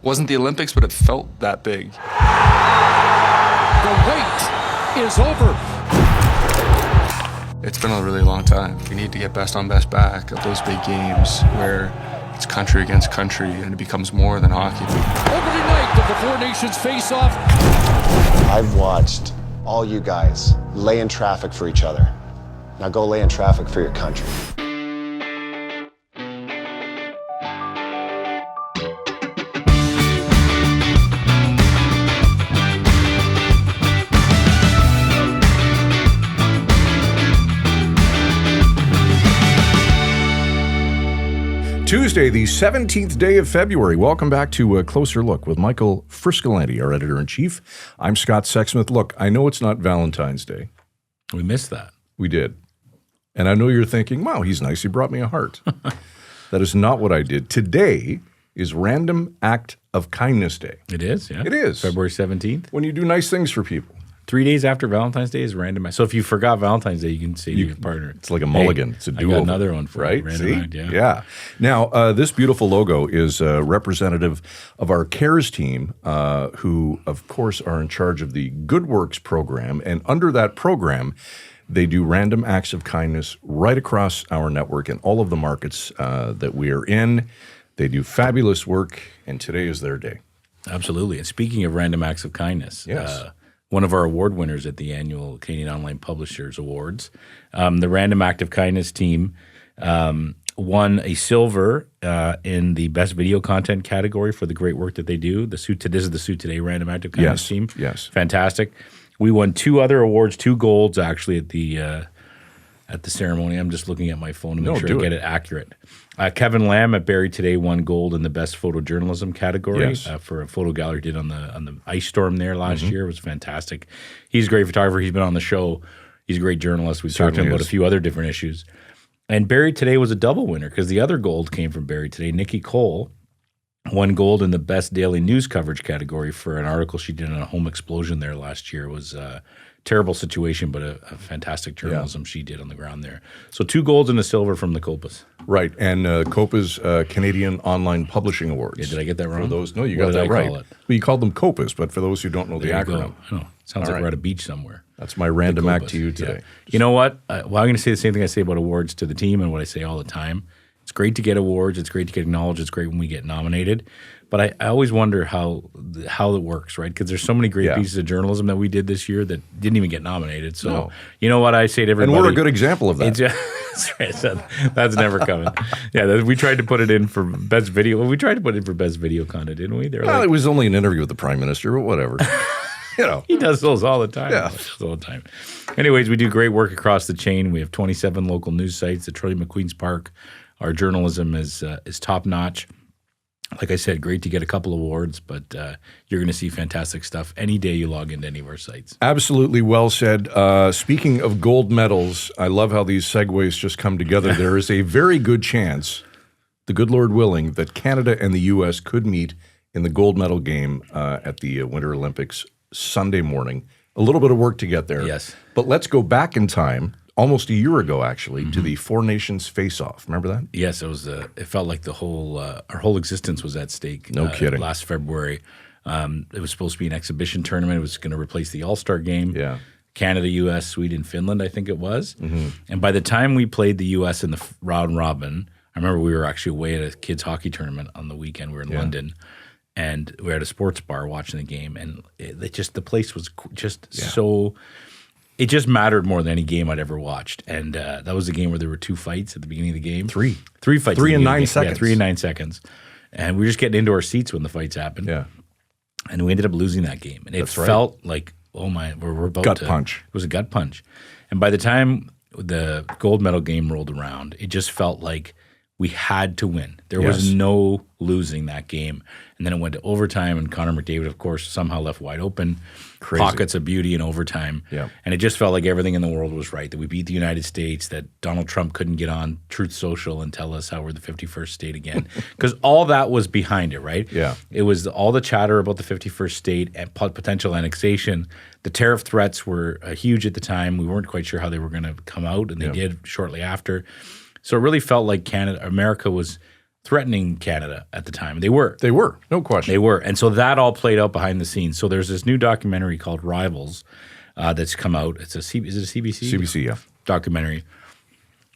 Wasn't the Olympics, but it felt that big. The wait is over. It's been a really long time. We need to get best on best back at those big games where it's country against country and it becomes more than hockey. Opening night of the Four Nations face-off. I've watched all you guys lay in traffic for each other. Now go lay in traffic for your country. Tuesday, the 17th day of February. Welcome back to A Closer Look with Michael Friscolanti, our editor-in-chief. I'm Scott Sexsmith. Look, I know it's not Valentine's Day. We missed that. We did. And I know you're thinking, wow, he's nice. He brought me a heart. That is not what I did. Today is Random Act of Kindness Day. It is, yeah. It is. February 17th. When you do nice things for people. 3 days after Valentine's Day is Random Act. So if you forgot Valentine's Day, you can say to your partner. It's like a mulligan. Hey, it's a I do-over. got another one for right? you. Random See? Act, yeah. Yeah. Now, this beautiful logo is representative of our CARES team, who, of course, are in charge of the Good Works program. And under that program, they do random acts of kindness right across our network in all of the markets that we are in. They do fabulous work, and today is their day. Absolutely. And speaking of random acts of kindness, Yes. One of our award winners at the annual Canadian Online Publishers Awards, the Random Act of Kindness team won a silver in the Best Video Content category for the great work that they do. This is the Suit Today Random Act of Kindness team. Yes. Fantastic. We won 2 other awards, 2 golds actually at the ceremony. I'm just looking at my phone to make sure I get it accurate. Kevin Lamb at Barrie Today won gold in the Best Photojournalism category for a photo gallery did on the ice storm there last year. It was fantastic. He's a great photographer. He's been on the show. He's a great journalist. We've talked to him about a few other different issues. And Barrie Today was a double winner because the other gold came from Barrie Today. Nikki Cole won gold in the Best Daily News Coverage category for an article she did on a home explosion there last year. It was terrible situation, but a fantastic journalism she did on the ground there. So 2 golds and a silver from the Copas. Right, and Copa's Canadian Online Publishing Awards. Yeah, did I get that wrong? For those, no, you What got did that I right. call it? Well, you called them Copas, but for those who don't know the There you acronym. go. Oh, sounds like we're at a beach somewhere. That's my random act Copas. to you today. Yeah. You know what? Well, I'm going to say the same thing I say about awards to the team and what I say all the time. It's great to get awards. It's great to get acknowledged. It's great when we get nominated. But I always wonder how it works, right? Because there's so many great pieces of journalism that we did this year that didn't even get nominated. So you know what I say to everybody? And we're a good example of that. That's right. So that's never coming. Yeah, we tried to put it in for best video. Well, we tried to put it in for best video content, didn't we? Well, it was only an interview with the Prime Minister, but whatever. You know. He does those all the time. Yeah. He does all the time. Anyways, we do great work across the chain. We have 27 local news sites. The Troy McQueen's Park. Our journalism is top notch. Like I said, great to get a couple awards, but you're going to see fantastic stuff any day you log into any of our sites. Absolutely well said. Speaking of gold medals, I love how these segues just come together. There is a very good chance, the good Lord willing, that Canada and the U.S. could meet in the gold medal game at the Winter Olympics Sunday morning. A little bit of work to get there. Yes. But let's go back in time, almost a year ago actually, to the Four Nations face-off. Remember that? Yes, it was. It felt like the whole our whole existence was at stake. No kidding. Last February, it was supposed to be an exhibition tournament. It was going to replace the All-Star game. Yeah. Canada-U.S., Sweden, Finland, I think it was. And by the time we played the U.S. in the round robin, I remember we were actually away at a kids hockey tournament on the weekend. We were in London, and we were at a sports bar watching the game, and the place was just so. It just mattered more than any game I'd ever watched. And that was the game where there were 2 fights at the beginning of the game. 3 fights. 3 in 9 seconds. seconds. Yeah, 3 in 9 seconds. And we were just getting into our seats when the fights happened. Yeah. And we ended up losing that game. And it felt like, oh my, we're about gut to. punch. It was a gut punch. And by the time the gold medal game rolled around, it just felt like we had to win. There was no losing that game. And then it went to overtime, and Connor McDavid, of course, somehow left wide open. Crazy. Pockets of beauty in overtime. Yeah. And it just felt like everything in the world was right, that we beat the United States, that Donald Trump couldn't get on Truth Social and tell us how we're the 51st state again. Because all that was behind it, right? Yeah. It was all the chatter about the 51st state and potential annexation. The tariff threats were huge at the time. We weren't quite sure how they were going to come out, and they did shortly after. So it really felt like America was threatening Canada at the time. They were. They were, no question. They were. And so that all played out behind the scenes. So there's this new documentary called Rivals that's come out. Is it a CBC? CBC, yeah. Documentary.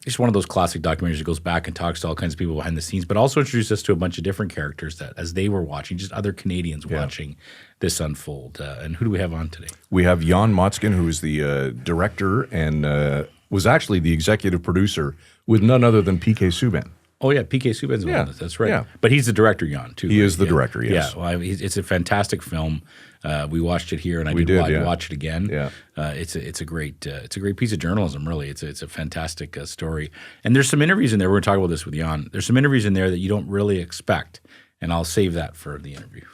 It's one of those classic documentaries that goes back and talks to all kinds of people behind the scenes, but also introduced us to a bunch of different characters that, as they were watching, just other Canadians watching this unfold. And who do we have on today? We have Jan Motzkin, who is the director and was actually the executive producer with none other than PK Subban. Oh, yeah, PK Subban's one of this. That's right. Yeah. But he's the director, Jan, too. He is the director, yes. Yeah, well, it's a fantastic film. We watched it here, and I did watch it again. Yeah. It's a great piece of journalism, really. It's a fantastic story. And there's some interviews in there. We're going to talk about this with Jan. There's some interviews in there that you don't really expect, and I'll save that for the interview.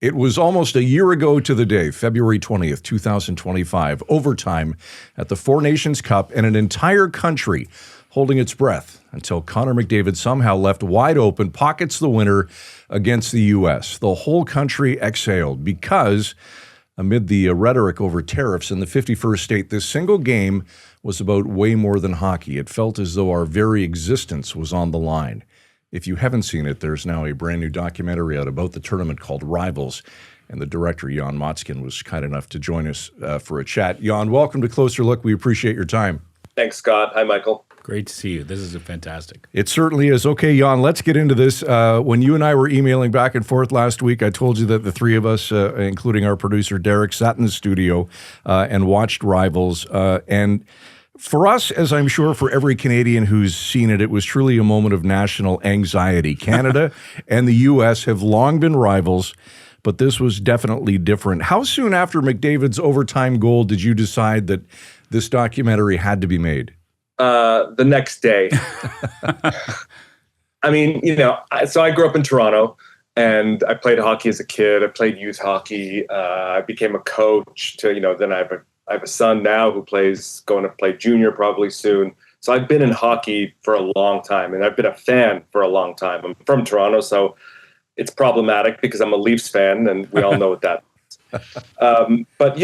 It was almost a year ago to the day, February 20th, 2025, overtime at the Four Nations Cup, and an entire country holding its breath until Connor McDavid somehow left wide open, pockets the winner against the U.S. The whole country exhaled because, amid the rhetoric over tariffs in the 51st state, this single game was about way more than hockey. It felt as though our very existence was on the line. If you haven't seen it, there's now a brand new documentary out about the tournament called Rivals, and the director, Jan Motzkin, was kind enough to join us for a chat. Jan, welcome to Closer Look. We appreciate your time. Thanks, Scott. Hi, Michael. Great to see you. This is fantastic. It certainly is. Okay, Jan, let's get into this. When you and I were emailing back and forth last week, I told you that the three of us, including our producer Derek, sat in the studio and watched Rivals. And for us, as I'm sure for every Canadian who's seen it, it was truly a moment of national anxiety. Canada and the U.S. have long been rivals, but this was definitely different. How soon after McDavid's overtime goal did you decide that this documentary had to be made? The next day. I mean, so I grew up in Toronto, and I played hockey as a kid. I played youth hockey. I became a coach then I have a son now who going to play junior probably soon. So I've been in hockey for a long time, and I've been a fan for a long time. I'm from Toronto, so it's problematic because I'm a Leafs fan, and we all know what that is. But,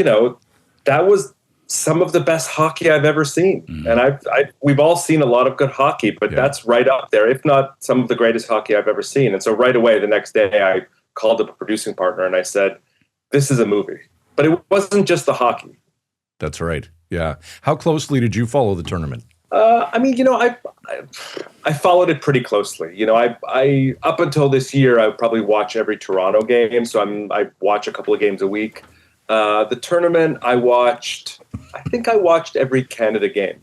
that was some of the best hockey I've ever seen. Mm-hmm. And we've all seen a lot of good hockey, but that's right up there, if not some of the greatest hockey I've ever seen. And so right away, the next day, I called up a producing partner and I said, this is a movie. But it wasn't just the hockey. That's right. Yeah. How closely did you follow the tournament? I followed it pretty closely. I up until this year, I would probably watch every Toronto game. So I watch a couple of games a week. The tournament, I think I watched every Canada game.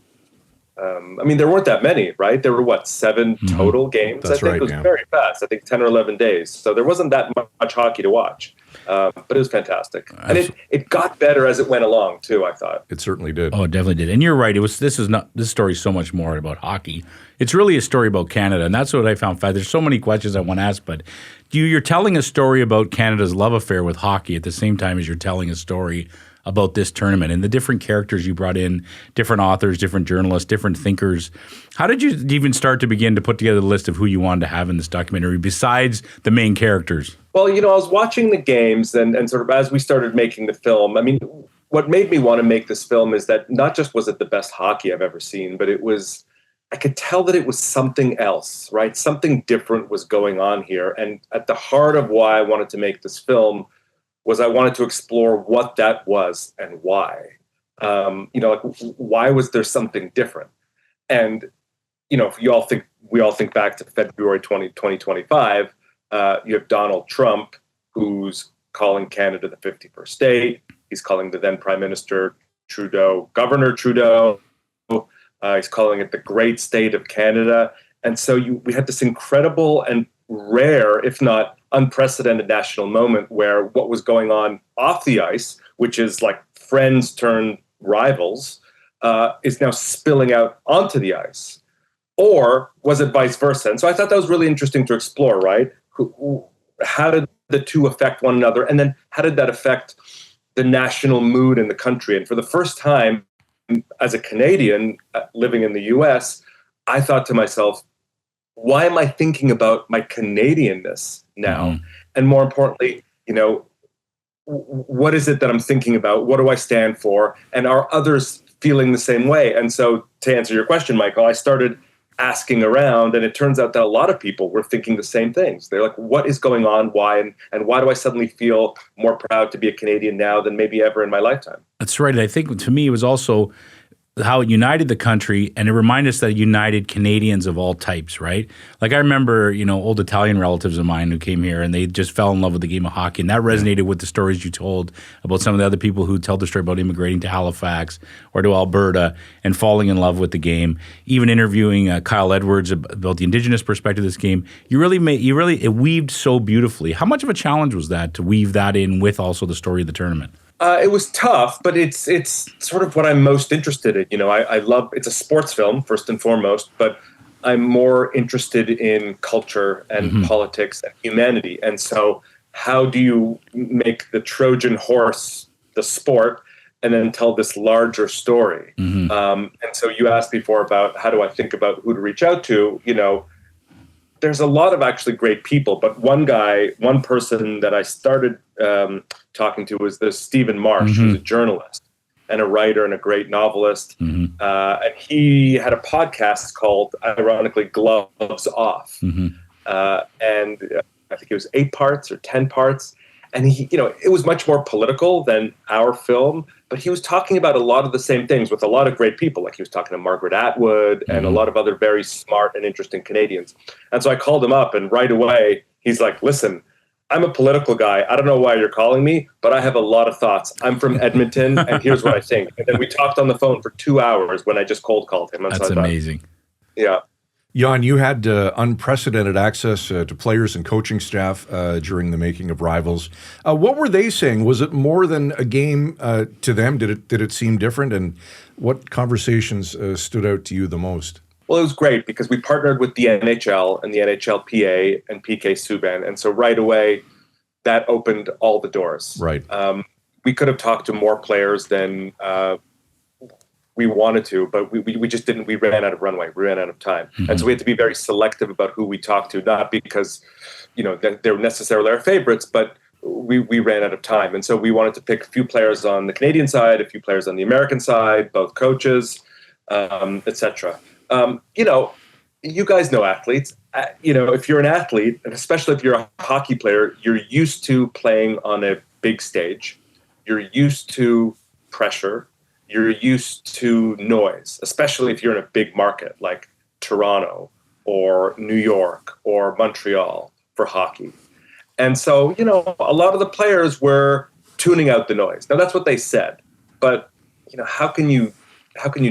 There weren't that many, right? There were, 7 total games? That's I think it was very fast. I think 10 or 11 days. So there wasn't that much hockey to watch. But it was fantastic. And it got better as it went along, too, I thought. It certainly did. Oh, it definitely did. And you're right. This story is so much more about hockey. It's really a story about Canada, and that's what I found. There's so many questions I want to ask, but you're telling a story about Canada's love affair with hockey at the same time as you're telling a story about this tournament and the different characters you brought in, different authors, different journalists, different thinkers. How did you even start to begin to put together the list of who you wanted to have in this documentary besides the main characters? Well, I was watching the games and sort of as we started making the film, what made me want to make this film is that not just was it the best hockey I've ever seen, but I could tell that it was something else, right? Something different was going on here. And at the heart of why I wanted to make this film was I wanted to explore what that was and why. Why was there something different? And, if we all think back to February 2025, you have Donald Trump, who's calling Canada the 51st state. He's calling the then Prime Minister Trudeau, Governor Trudeau. He's calling it the great state of Canada. And so we had this incredible and rare, if not unprecedented national moment where what was going on off the ice, which is like friends turned rivals, is now spilling out onto the ice. Or was it vice versa? And so I thought that was really interesting to explore, right? How did the two affect one another? And then how did that affect the national mood in the country? And for the first time, as a Canadian living in the U.S., I thought to myself, why am I thinking about my Canadianness now? Mm-hmm. And more importantly, what is it that I'm thinking about? What do I stand for? And are others feeling the same way? And so to answer your question, Michael, I started asking around, and it turns out that a lot of people were thinking the same things. They're like, what is going on? Why? And why do I suddenly feel more proud to be a Canadian now than maybe ever in my lifetime? That's right. I think to me it was also how it united the country, and it reminded us that it united Canadians of all types, right? Like I remember, old Italian relatives of mine who came here and they just fell in love with the game of hockey, and that resonated with the stories you told about some of the other people who tell the story about immigrating to Halifax or to Alberta and falling in love with the game. Even interviewing Kyle Edwards about the Indigenous perspective of this game, it weaved so beautifully. How much of a challenge was that to weave that in with also the story of the tournament? It was tough, but it's sort of what I'm most interested in. I love, it's a sports film first and foremost, but I'm more interested in culture and politics and humanity. And so how do you make the Trojan horse the sport and then tell this larger story? And so you asked before about how do I think about who to reach out to, there's a lot of actually great people, but one person that I started talking to was this Stephen Marsh, who's a journalist and a writer and a great novelist. And he had a podcast called, ironically, Gloves Off. And I think it was 8 parts or 10 parts. And he, it was much more political than our film, but he was talking about a lot of the same things with a lot of great people. Like he was talking to Margaret Atwood and a lot of other very smart and interesting Canadians. And so I called him up, and right away he's like, listen, I'm a political guy. I don't know why you're calling me, but I have a lot of thoughts. I'm from Edmonton, and here's what I think. And then we talked on the phone for 2 hours when I just cold called him. And That's amazing. Yeah. Jan, you had unprecedented access to players and coaching staff during the making of Rivals. What were they saying? Was it more than a game to them? Did it seem different? And what conversations stood out to you the most? Well, it was great because we partnered with the NHL and the NHLPA and PK Subban. And so right away, that opened all the doors. Right. We could have talked to more players than we wanted to, but we just didn't. We ran out of runway. We ran out of time. And so we had to be very selective about who we talked to, not because, they're necessarily our favorites, but we ran out of time. And so we wanted to pick a few players on the Canadian side, a few players on the American side, both coaches, etc. You guys know athletes. If you're an athlete, and especially if you're a hockey player, you're used to playing on a big stage. You're used to pressure. You're used to noise, especially if you're in a big market like Toronto or New York or Montreal for hockey. And so, a lot of the players were tuning out the noise. Now, that's what they said. But, how can you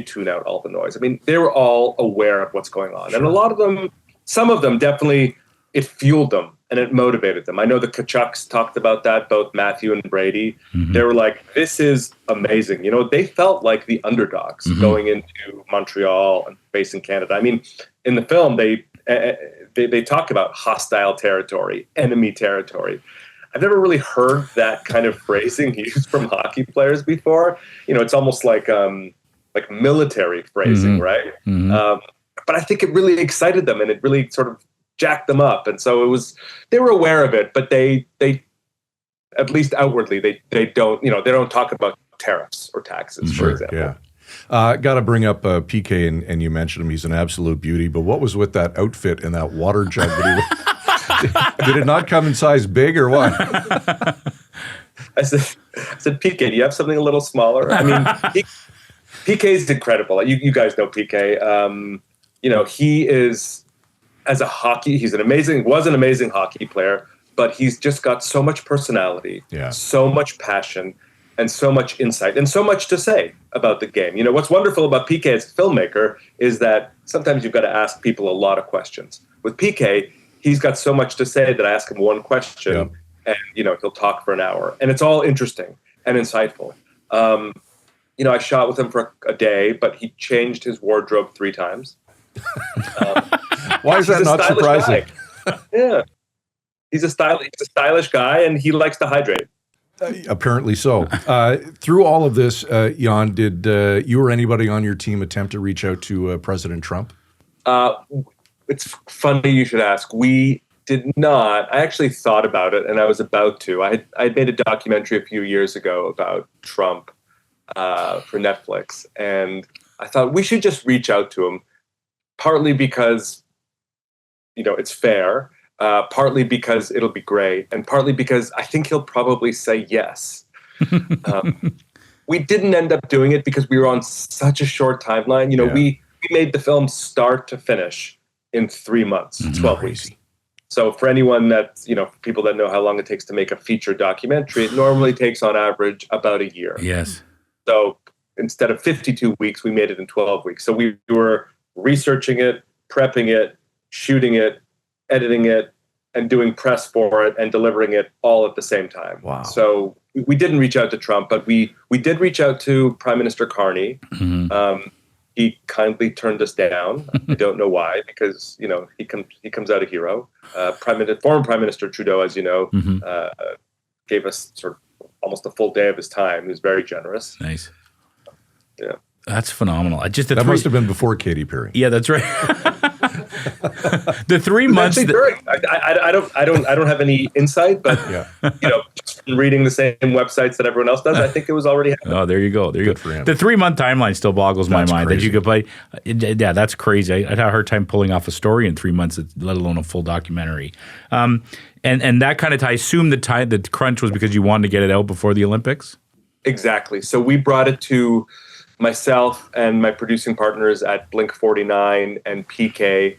tune out all the noise? I mean, they were all aware of what's going on. And a lot of them, some of them definitely, it fueled them and it motivated them. I know the Kachucks talked about that, both Matthew and Brady. They were like, this is amazing. They felt like the underdogs going into Montreal and facing Canada. I mean, in the film, they talk about hostile territory, enemy territory. I've never really heard that kind of phrasing used from hockey players before. It's almost like military phrasing, right? But I think it really excited them, and it really sort of jacked them up. And so they were aware of it, but they at least outwardly, they don't talk about tariffs or taxes, for example. Yeah. Got to bring up PK, and you mentioned him. He's an absolute beauty. But what was with that outfit and that water jug? Did it not come in size big or what? I said, PK, do you have something a little smaller? I mean, PK is incredible. You guys know PK. He is, as a hockey, was an amazing hockey player, but he's just got so much personality, so much passion, and so much insight, and so much to say about the game. What's wonderful about PK as a filmmaker is that sometimes you've got to ask people a lot of questions. With PK, he's got so much to say that I ask him one question, and he'll talk for an hour, and it's all interesting and insightful. I shot with him for a day, but he changed his wardrobe 3 times. Why is that not surprising? Yeah, he's a stylish guy, and he likes to hydrate. Apparently so. Through all of this, Jan, did you or anybody on your team attempt to reach out to President Trump? It's funny you should ask. We did not. I actually thought about it, and I was about to. I made a documentary a few years ago about Trump for Netflix, and I thought we should just reach out to him. partly because, it's fair, partly because it'll be great, and partly because I think he'll probably say yes. We didn't end up doing it because we were on such a short timeline. We made the film start to finish in 3 months, 12 weeks. So for anyone that, people that know how long it takes to make a feature documentary, it normally takes on average about a year. Yes. So instead of 52 weeks, we made it in 12 weeks. So we were researching it, prepping it, shooting it, editing it, and doing press for it and delivering it all at the same time. Wow. So we didn't reach out to Trump, but we did reach out to Prime Minister Carney. He kindly turned us down. I don't know why, because he comes out a hero. Former Prime Minister Trudeau, as you know, gave us sort of almost a full day of his time. He was very generous. Nice. Yeah, that's phenomenal. That must have been before Katy Perry. Yeah, that's right. The 3 months. I don't have any insight, but just from reading the same websites that everyone else does, I think it was already happening. Oh, there you go. There you Good for him. go. The 3 month timeline still boggles my mind crazy. that you could play. Yeah, that's crazy. I'd have a hard time pulling off a story in 3 months, let alone a full documentary. And that kind of I assume the crunch was because you wanted to get it out before the Olympics. Exactly. So we brought it to myself and my producing partners at Blink 49 and PK.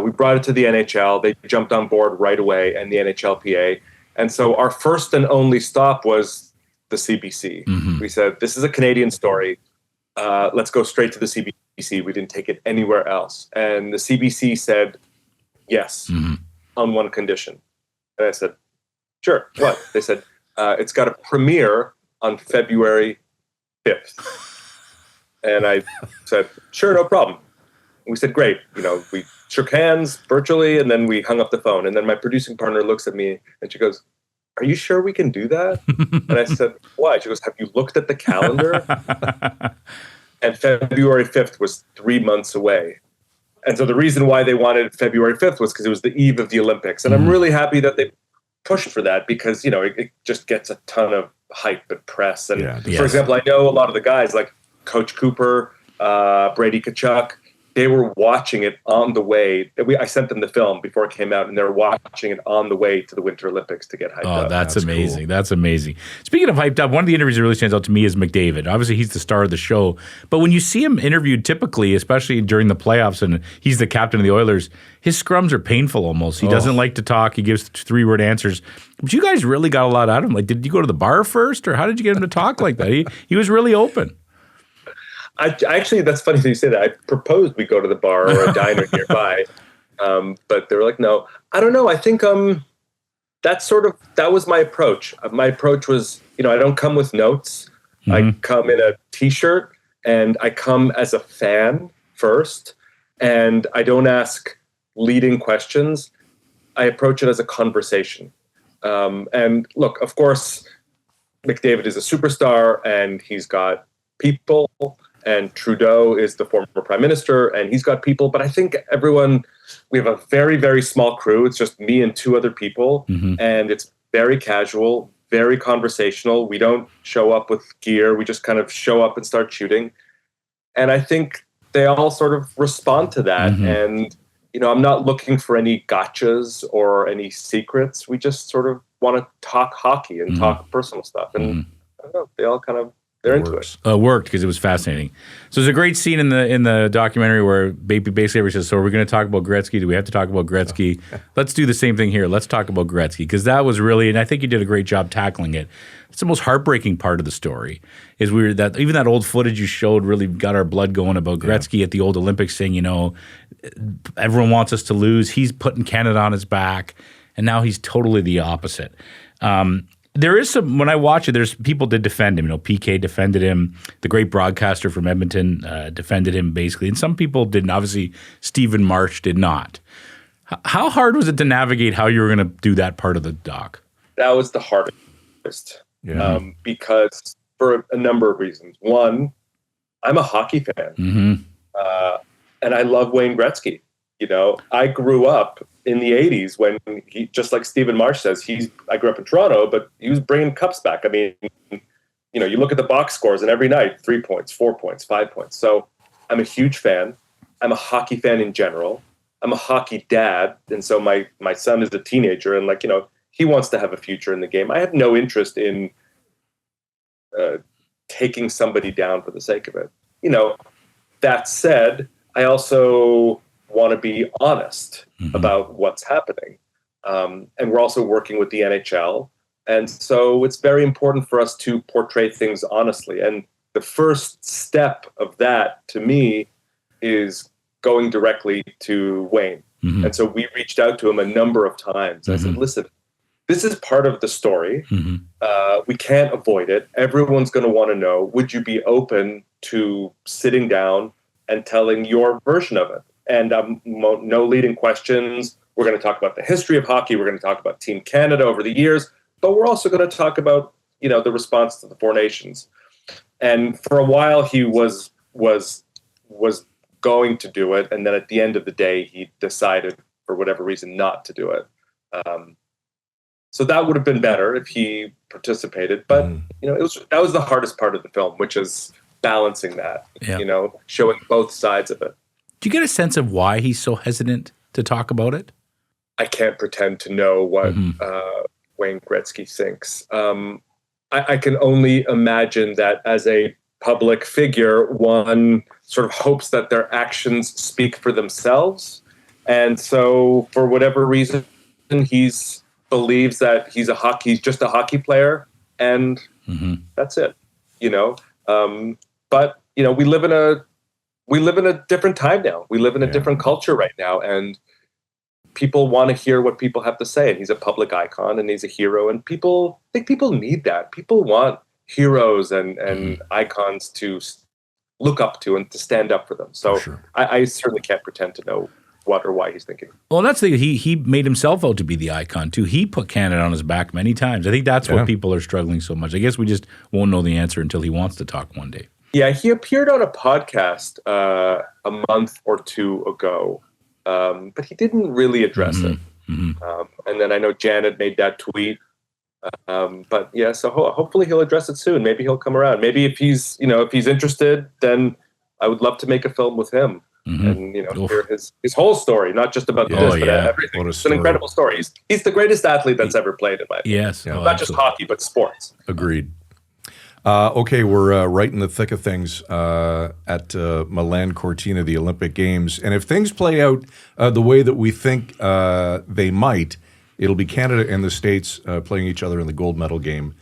We brought it to the NHL. They jumped on board right away, and the NHLPA. And so our first and only stop was the CBC. We said, this is a Canadian story. Let's go straight to the CBC. We didn't take it anywhere else. And the CBC said, yes, on one condition. And I said, sure, what? They said, it's got a premiere on February 5th. And I said, sure, no problem. And we said, great. We shook hands virtually, and then we hung up the phone. And then my producing partner looks at me and she goes, are you sure we can do that? And I said, why? She goes, have you looked at the calendar? And February 5th was 3 months away. And so the reason why they wanted February 5th was because it was the eve of the Olympics. And I'm really happy that they pushed for that because, it just gets a ton of hype and press. And for example, I know a lot of the guys like Coach Cooper, Brady Tkachuk, they were watching it on the way. I sent them the film before it came out, and they were watching it on the way to the Winter Olympics to get hyped up. Oh, that's amazing. Cool. That's amazing. Speaking of hyped up, one of the interviews that really stands out to me is McDavid. Obviously, he's the star of the show. But when you see him interviewed typically, especially during the playoffs, and he's the captain of the Oilers, his scrums are painful almost. He doesn't like to talk. He gives 3-word answers. But you guys really got a lot out of him. Like, did you go to the bar first, or how did you get him to talk like that? He was really open. I actually, that's funny that you say that. I proposed we go to the bar or a diner nearby, but they were like, no. I don't know. I think that was my approach. My approach was, I don't come with notes. I come in a T-shirt, and I come as a fan first, and I don't ask leading questions. I approach it as a conversation. And look, of course, McDavid is a superstar, and he's got people. And Trudeau is the former prime minister, and he's got people. But I think we have a very, very small crew. It's just me and 2 other people. And it's very casual, very conversational. We don't show up with gear. We just kind of show up and start shooting. And I think they all sort of respond to that. And, I'm not looking for any gotchas or any secrets. We just sort of want to talk hockey and talk personal stuff. And I don't know, they all kind of, they're into it. Worked because it was fascinating. So there's a great scene in the documentary where basically everybody says, so we're going to talk about Gretzky. Do we have to talk about Gretzky? Let's do the same thing here. Let's talk about Gretzky, because that was really, and I think you did a great job tackling it. It's the most heartbreaking part of the story is even that old footage you showed really got our blood going about Gretzky at the old Olympics saying, everyone wants us to lose. He's putting Canada on his back, and now he's totally the opposite. There is when I watch it, there's people did defend him. PK defended him. The great broadcaster from Edmonton defended him basically. And some people didn't. Obviously, Stephen Marsh did not. How hard was it to navigate how you were going to do that part of the doc? That was the hardest. Because for a number of reasons. One, I'm a hockey fan. And I love Wayne Gretzky. I grew up in the 80s when he, just like Stephen Marsh says, I grew up in Toronto, but he was bringing cups back. I mean, you look at the box scores, and every night, 3 points, 4 points, 5 points. So I'm a huge fan. I'm a hockey fan in general. I'm a hockey dad, and so my son is a teenager, and like, you know, he wants to have a future in the game. I have no interest in taking somebody down for the sake of it. You know, that said, I also want to be honest about what's happening. And we're also working with the NHL. And so it's very important for us to portray things honestly. And the first step of that, to me, is going directly to Wayne. And so we reached out to him a number of times. I said, listen, this is part of the story. We can't avoid it. Everyone's going to want to know, would you be open to sitting down and telling your version of it? And no leading questions. We're going to talk about the history of hockey. We're going to talk about Team Canada over the years. But we're also going to talk about, you know, the response to the Four Nations. And for a while, he was going to do it. And then at the end of the day, he decided, for whatever reason, not to do it. So that would have been better if he participated. But, you know, that was the hardest part of the film, which is balancing that, you know, showing both sides of it. Do you get a sense of why he's so hesitant to talk about it? I can't pretend to know what Wayne Gretzky thinks. I can only imagine that as a public figure, one sort of hopes that their actions speak for themselves. And so for whatever reason, he believes that he's just a hockey player, and that's it, you know? But, you know, we live in a different time now. We live in a different culture right now, and people want to hear what people have to say. And he's a public icon, and he's a hero, and I think people need that. People want heroes and icons to look up to and to stand up for them. So I certainly can't pretend to know what or why he's thinking. Well, that's the he made himself out to be the icon too. He put Canada on his back many times. I think that's what people are struggling so much. I guess we just won't know the answer until he wants to talk one day. Yeah, he appeared on a podcast a month or two ago, but he didn't really address it. And then I know Janet made that tweet. But yeah, so hopefully he'll address it soon. Maybe he'll come around. Maybe if he's interested, then I would love to make a film with him and, you know, hear his whole story, not just about this, but everything. It's an incredible story. He's the greatest athlete that's ever played in my opinion. Yes. Not just hockey, but sports. Agreed. Okay, we're right in the thick of things at Milan Cortina, the Olympic Games. And if things play out the way that we think they might, it'll be Canada and the States playing each other in the gold medal game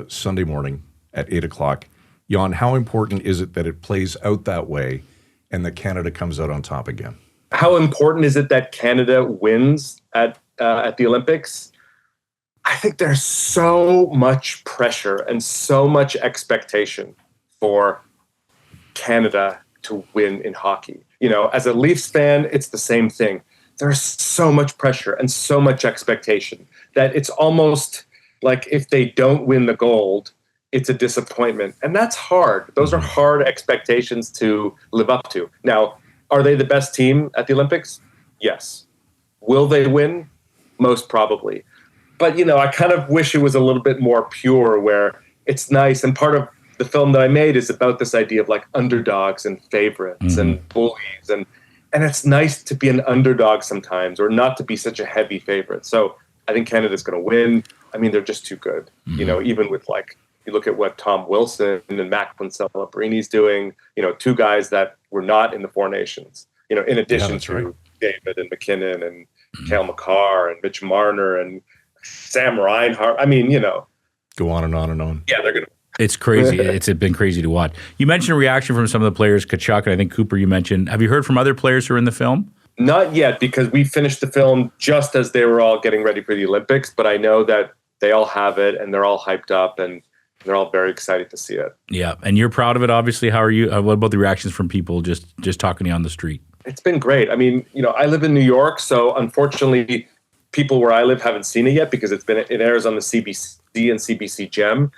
Sunday morning at 8 o'clock. Jan, how important is it that it plays out that way and that Canada comes out on top again? How important is it that Canada wins at the Olympics? I think there's so much pressure and so much expectation for Canada to win in hockey. You know, as a Leafs fan, it's the same thing. There's so much pressure and so much expectation that it's almost like if they don't win the gold, it's a disappointment. And that's hard. Those are hard expectations to live up to. Now, are they the best team at the Olympics? Yes. Will they win? Most probably. But, you know, I kind of wish it was a little bit more pure where it's nice. And part of the film that I made is about this idea of like underdogs and favorites and bullies. And it's nice to be an underdog sometimes or not to be such a heavy favorite. So I think Canada's going to win. I mean, they're just too good. You know, even with like, you look at what Tom Wilson and Macklin Celebrini's doing, you know, two guys that were not in the Four Nations, you know, in addition to David and McKinnon and Cale Makar and Mitch Marner and Sam Reinhart. I mean, you know. Go on and on and on. Yeah, they're going to. It's crazy. It's been crazy to watch. You mentioned a reaction from some of the players, Tkachuk, and I think Cooper you mentioned. Have you heard from other players who are in the film? Not yet, because we finished the film just as they were all getting ready for the Olympics, but I know that they all have it and they're all hyped up and they're all very excited to see it. Yeah, and you're proud of it, obviously. How are you? What about the reactions from people just talking to you on the street? It's been great. I mean, you know, I live in New York, so unfortunately, people where I live haven't seen it yet because it airs on the CBC and CBC Gem.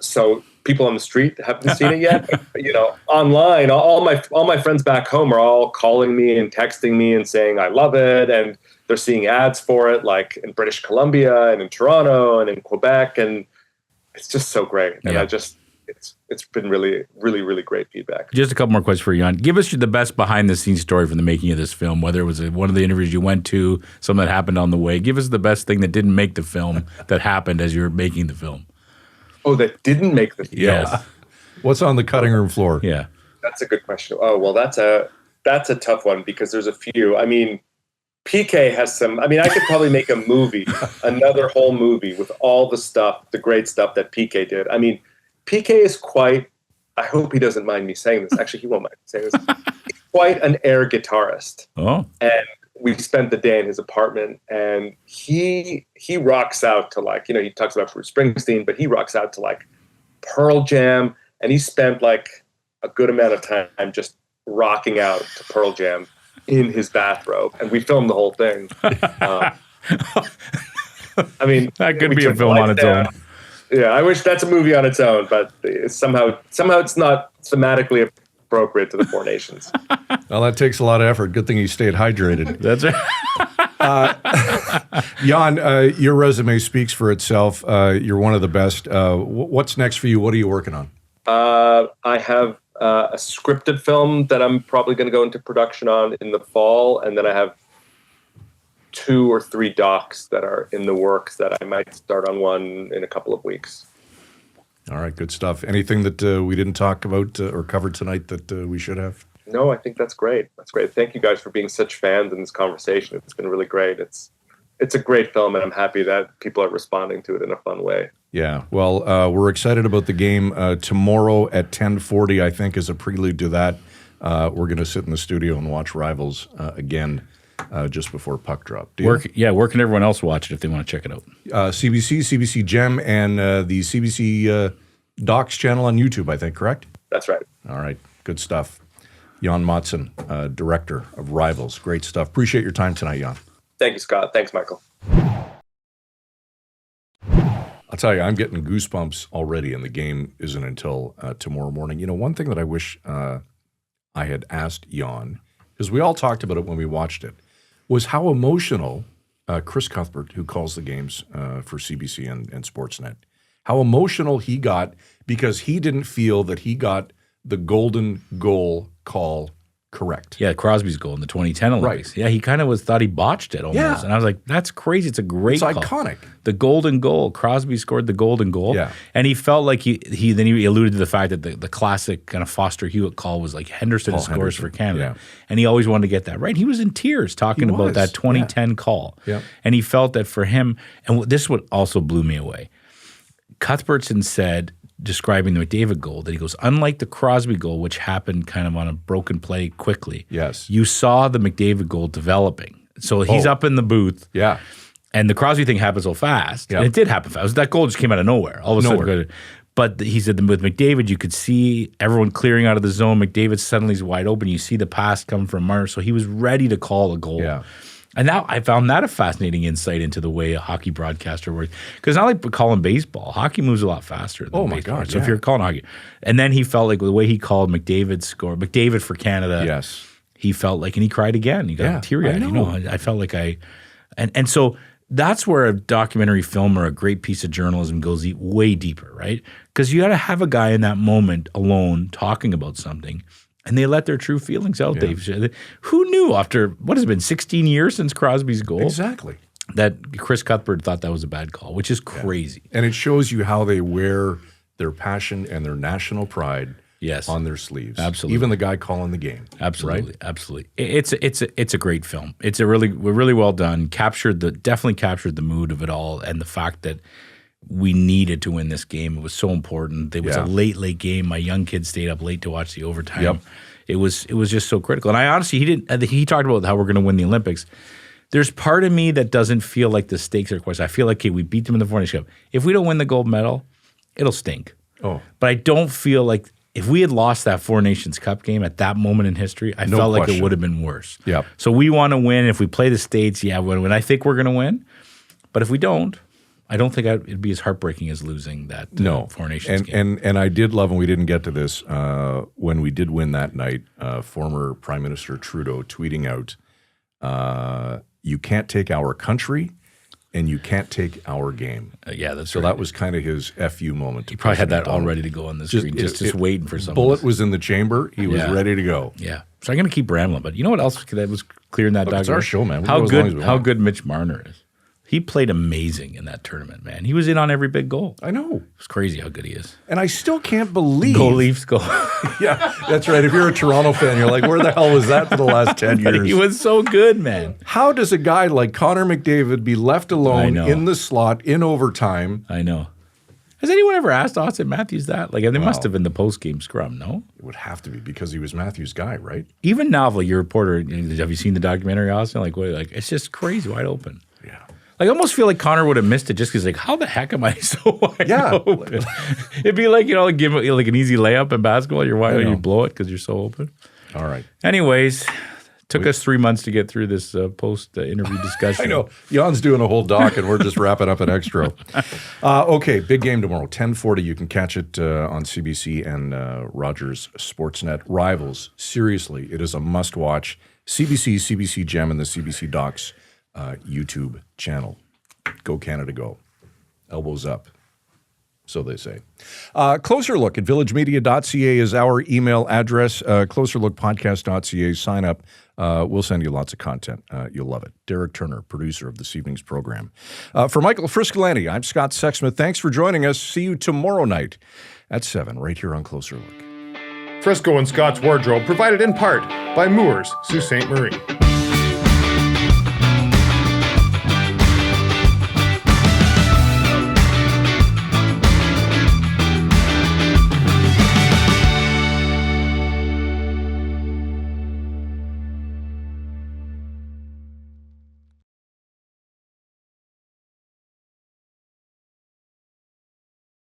So people on the street haven't seen it yet. But, you know, online, all my friends back home are all calling me and texting me and saying I love it, and they're seeing ads for it, like in British Columbia and in Toronto and in Quebec, and it's just so great. And it's been really, really, really great feedback. Just a couple more questions for you, Jan. Give us the best behind-the-scenes story from the making of this film, whether it was one of the interviews you went to, something that happened on the way. Give us the best thing that didn't make the film that happened as you were making the film. Oh, that didn't make the film? Yes. What's on the cutting room floor? Yeah. That's a good question. Oh, well, that's a tough one because there's a few. I mean, PK has some. I mean, I could probably make a movie, another whole movie with all the stuff, the great stuff that PK did. I mean, PK is quite. I hope he doesn't mind me saying this. Actually, he won't mind me saying this. He's quite an air guitarist. Oh. And we spent the day in his apartment, and he rocks out to, like, you know, he talks about Bruce Springsteen, but he rocks out to like Pearl Jam, and he spent like a good amount of time just rocking out to Pearl Jam in his bathrobe, and we filmed the whole thing. I mean, that could be a film on its own. Yeah, I wish that's a movie on its own, but somehow it's not thematically appropriate to the Four Nations. Well, that takes a lot of effort. Good thing you stayed hydrated. That's right. Jan, your resume speaks for itself. You're one of the best. What's next for you? What are you working on? I have a scripted film that I'm probably going to go into production on in the fall, and then I have 2 or 3 docs that are in the works that I might start on one in a couple of weeks. All right, good stuff. Anything that we didn't talk about or cover tonight that we should have? No, I think that's great. That's great. Thank you guys for being such fans in this conversation. It's been really great. It's a great film, and I'm happy that people are responding to it in a fun way. Yeah, well, we're excited about the game. Tomorrow at 10:40, I think, is a prelude to that. We're going to sit in the studio and watch Rivals again just before puck drop. Where can everyone else watch it if they want to check it out? CBC, CBC Gem, and the CBC Docs channel on YouTube, I think, correct? That's right. All right, good stuff. Jan Mattsson, director of Rivals. Great stuff. Appreciate your time tonight, Jan. Thank you, Scott. Thanks, Michael. I'll tell you, I'm getting goosebumps already, and the game isn't until tomorrow morning. You know, one thing that I wish I had asked Jan, because we all talked about it when we watched it, was how emotional Chris Cuthbert, who calls the games for CBC and Sportsnet, how emotional he got because he didn't feel that he got the golden goal call correct. Yeah, Crosby's goal in the 2010 Olympics. Right. Yeah, he kind of thought he botched it almost. Yeah. And I was like, that's crazy. It's a great call. It's iconic. The golden goal. Crosby scored the golden goal. Yeah. And he felt like he alluded to the fact that the classic kind of Foster Hewitt call was like Henderson scores for Canada. Yeah. And he always wanted to get that right. He was in tears talking about that 2010 call. Yeah. And he felt that for him, and this is what also blew me away. Cuthbertson said, describing the McDavid goal, that he goes, unlike the Crosby goal, which happened kind of on a broken play quickly, yes, you saw the McDavid goal developing. So he's up in the booth. Yeah. And the Crosby thing happened so fast. Yeah. And it did happen fast. That goal just came out of nowhere. All of a sudden. But he said with McDavid, you could see everyone clearing out of the zone. McDavid suddenly is wide open. You see the pass come from Marner. So he was ready to call a goal. Yeah. And now I found that a fascinating insight into the way a hockey broadcaster works. Because not like calling baseball. Hockey moves a lot faster than baseball. God, so if you're calling hockey. And then he felt like the way he called McDavid for Canada. Yes. He felt like, and he cried again. He got teary-eyed. I felt like and so that's where a documentary film or a great piece of journalism goes way deeper, right? Because you got to have a guy in that moment alone talking about something. And they let their true feelings out, Dave. Who knew after, what has it been, 16 years since Crosby's goal? Exactly. That Chris Cuthbert thought that was a bad call, which is crazy. Yeah. And it shows you how they wear their passion and their national pride on their sleeves. Absolutely. Even the guy calling the game. Absolutely. Right? Absolutely. It's a great film. It's really well done. Definitely captured the mood of it all and the fact that we needed to win this game. It was so important. It was a late game. My young kids stayed up late to watch the overtime. Yep. It was just so critical. And I honestly, he talked about how we're going to win the Olympics. There's part of me that doesn't feel like the stakes are quite. I feel like, okay, we beat them in the Four Nations Cup. If we don't win the gold medal, it'll stink. Oh. But I don't feel like if we had lost that Four Nations Cup game at that moment in history, I felt like it would have been worse. Yep. So we want to win. If we play the States, when I think we're going to win. But if we don't, I don't think it'd be as heartbreaking as losing that Four Nations game. And I did love, and we didn't get to this, when we did win that night, former Prime Minister Trudeau tweeting out, you can't take our country and you can't take our game. Yeah, that's so right. that was kind of his FU moment. He probably had that all ready to go on the screen, just waiting for someone. Bullet was in the chamber. He was ready to go. Yeah. So I'm going to keep rambling, but you know what else that was clear in that documentary? It's our show, man. How good Mitch Marner is. He played amazing in that tournament, man. He was in on every big goal. I know. It's crazy how good he is. And I still can't believe. Go Leafs, go. Yeah, that's right. If you're a Toronto fan, you're like, where the hell was that for the last 10 years? He was so good, man. How does a guy like Connor McDavid be left alone in the slot in overtime? I know. Has anyone ever asked Austin Matthews that? Like, they must have been the post-game scrum, no? It would have to be because he was Matthews' guy, right? Even Novel, your reporter, have you seen the documentary, Austin? Like, what? Like, it's just crazy wide open. Yeah. Like, I almost feel like Connor would have missed it just because, like, how the heck am I so wide open? It'd be like, give it like an easy layup in basketball. You blow it because you're so open. All right. Anyways, took us 3 months to get through this post-interview discussion. I know. Jan's doing a whole doc, and we're just wrapping up an extra. Okay, big game tomorrow, 10:40. You can catch it on CBC and Rogers Sportsnet. Rivals, seriously, it is a must-watch. CBC Gem, and the CBC Docs YouTube channel. Go Canada, go. Elbows up. So they say. Closer Look at villagemedia.ca is our email address. Closerlookpodcast.ca. Sign up. We'll send you lots of content. You'll love it. Derek Turner, producer of this evening's program. For Michael Friscolanti, I'm Scott Sexsmith. Thanks for joining us. See you tomorrow night at 7 right here on Closer Look. Frisco and Scott's Wardrobe provided in part by Moores, Sault Ste. Marie.